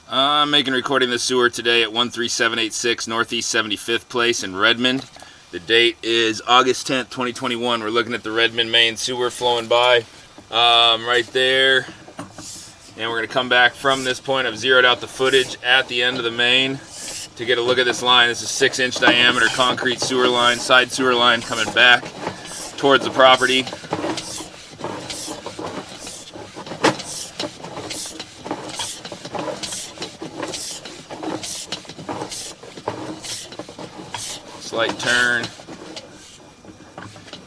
I'm recording the sewer today at 13786 Northeast 75th Place in Redmond. The date is August 10th, 2021. We're looking at the Redmond main sewer flowing by right there. And we're going to come back from this point. I've zeroed out the footage at the end of the main to get a look at this line. This is 6-inch diameter concrete sewer line, side sewer line coming back towards the property. Slight turn.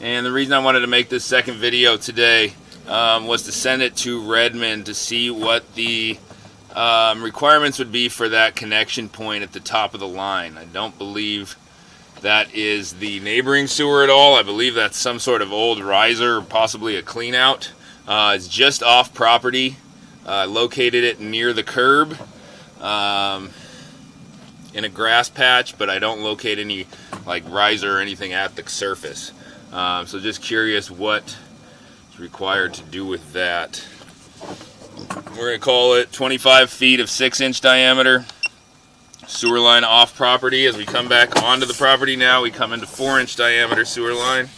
And the reason I wanted to make this second video today was to send it to Redmond to see what the requirements would be for that connection point at the top of the line. I don't believe that is the neighboring sewer at all. I believe that's some sort of old riser or possibly a clean out. It's just off property. Located it near the curb in a grass patch, but I don't locate any like riser or anything at the surface. So just curious what is required to do with that. We're going to call it 25 feet of 6-inch diameter sewer line off property. As we come back onto the property now, we come into 4-inch diameter sewer line.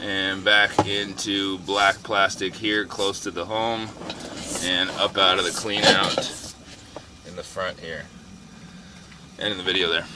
And back into black plastic here close to the home and up out of the clean out in the front here and in the video there.